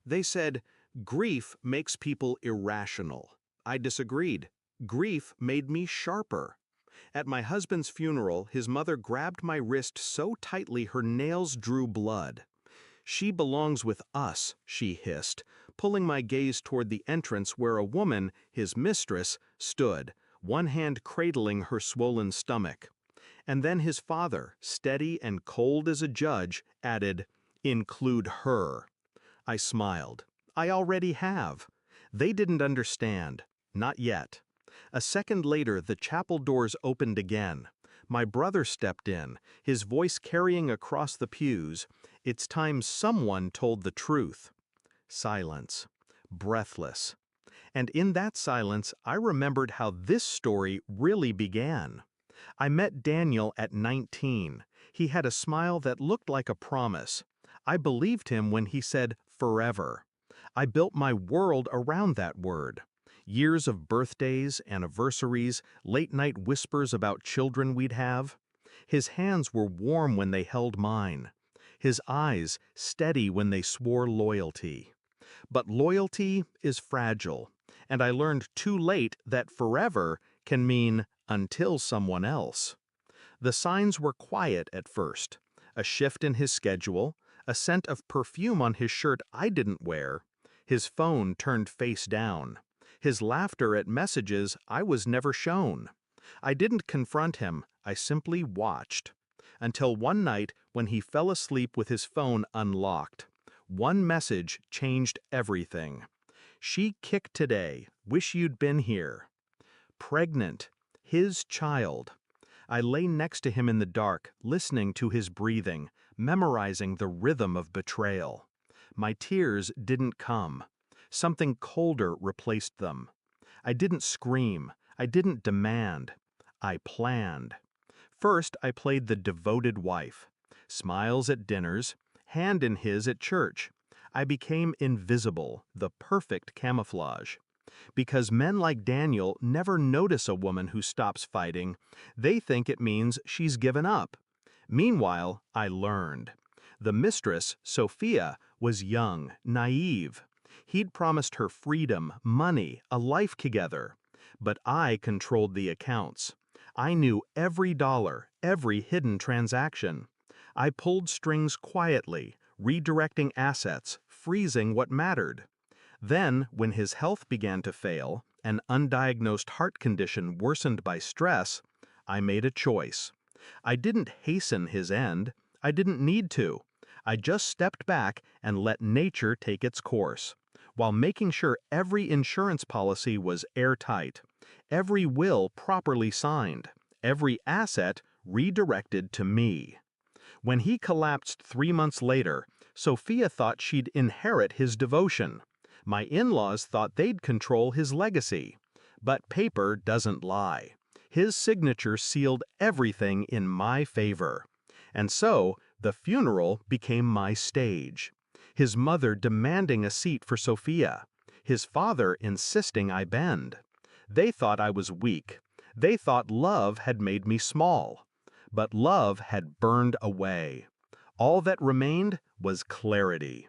They said, grief makes people irrational. I disagreed. Grief made me sharper. At my husband's funeral, his mother grabbed my wrist so tightly her nails drew blood. "She belongs with us," she hissed, pulling my gaze toward the entrance where a woman, his mistress, stood, one hand cradling her swollen stomach. And then his father, steady and cold as a judge, added, "Include her." I smiled. I already have. They didn't understand. Not yet. A second later, the chapel doors opened again. My brother stepped in, his voice carrying across the pews, "It's time someone told the truth." Silence. Breathless. And in that silence, I remembered how this story really began. I met Daniel at 19. He had a smile that looked like a promise. I believed him when he said, "forever." I built my world around that word. Years of birthdays, anniversaries, late-night whispers about children we'd have. His hands were warm when they held mine. His eyes steady when they swore loyalty. But loyalty is fragile, and I learned too late that forever can mean until someone else. The signs were quiet at first. A shift in his schedule, a scent of perfume on his shirt I didn't wear, his phone turned face down, his laughter at messages I was never shown. I didn't confront him, I simply watched. Until one night when he fell asleep with his phone unlocked. One message changed everything. "She kicked today, wish you'd been here." Pregnant. His child. I lay next to him in the dark, listening to his breathing, memorizing the rhythm of betrayal. My tears didn't come. Something colder replaced them. I didn't scream. I didn't demand. I planned. First, I played the devoted wife. Smiles at dinners, hand in his at church. I became invisible, the perfect camouflage. Because men like Daniel never notice a woman who stops fighting, they think it means she's given up. Meanwhile, I learned. The mistress, Sophia, was young, naive. He'd promised her freedom, money, a life together. But I controlled the accounts. I knew every dollar, every hidden transaction. I pulled strings quietly, redirecting assets, freezing what mattered. Then, when his health began to fail, an undiagnosed heart condition worsened by stress, I made a choice. I didn't hasten his end. I didn't need to. I just stepped back and let nature take its course, while making sure every insurance policy was airtight, every will properly signed, every asset redirected to me. When he collapsed 3 months later, Sophia thought she'd inherit his devotion. My in-laws thought they'd control his legacy. But paper doesn't lie. His signature sealed everything in my favor. And so, the funeral became my stage. His mother demanding a seat for Sophia. His father insisting I bend. They thought I was weak. They thought love had made me small. But love had burned away. All that remained was clarity.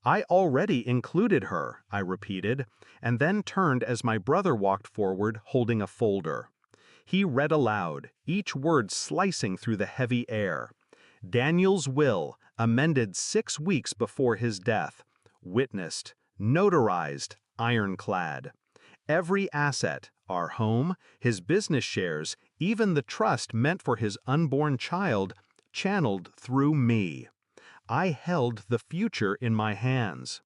I already included her, I repeated, and then turned as my brother walked forward holding a folder. He read aloud, each word slicing through the heavy air. Daniel's will, amended 6 weeks before his death. Witnessed, notarized, ironclad. Every asset, our home, his business shares, even the trust meant for his unborn child, channeled through me. I held the future in my hands.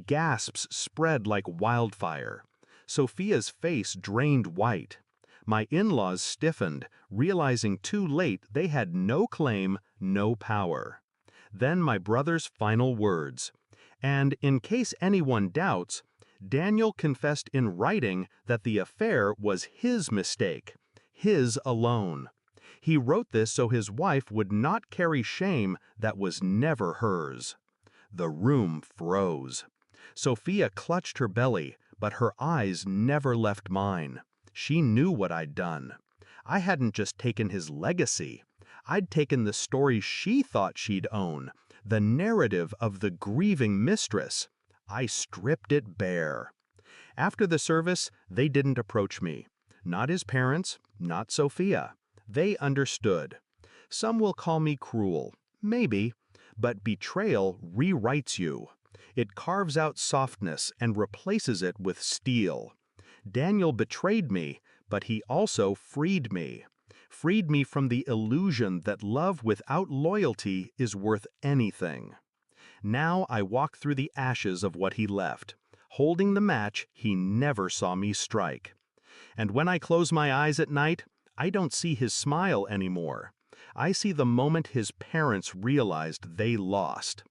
Gasps spread like wildfire. Sophia's face drained white. My in-laws stiffened, realizing too late they had no claim, no power. Then my brother's final words. And in case anyone doubts, Daniel confessed in writing that the affair was his mistake, his alone. He wrote this so his wife would not carry shame that was never hers. The room froze. Sophia clutched her belly, but her eyes never left mine. She knew what I'd done. I hadn't just taken his legacy. I'd taken the story she thought she'd own, the narrative of the grieving mistress. I stripped it bare. After the service, they didn't approach me. Not his parents, not Sophia. They understood. Some will call me cruel. Maybe. But betrayal rewrites you. It carves out softness and replaces it with steel. Daniel betrayed me, but he also freed me. Freed me from the illusion that love without loyalty is worth anything. Now I walk through the ashes of what he left, holding the match he never saw me strike. And when I close my eyes at night, I don't see his smile anymore. I see the moment his parents realized they lost.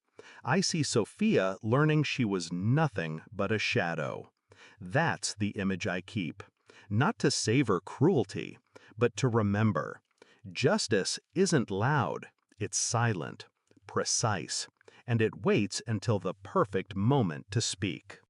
I see Sophia learning she was nothing but a shadow. That's the image I keep. Not to savor cruelty, but to remember. Justice isn't loud, it's silent, precise, and it waits until the perfect moment to speak.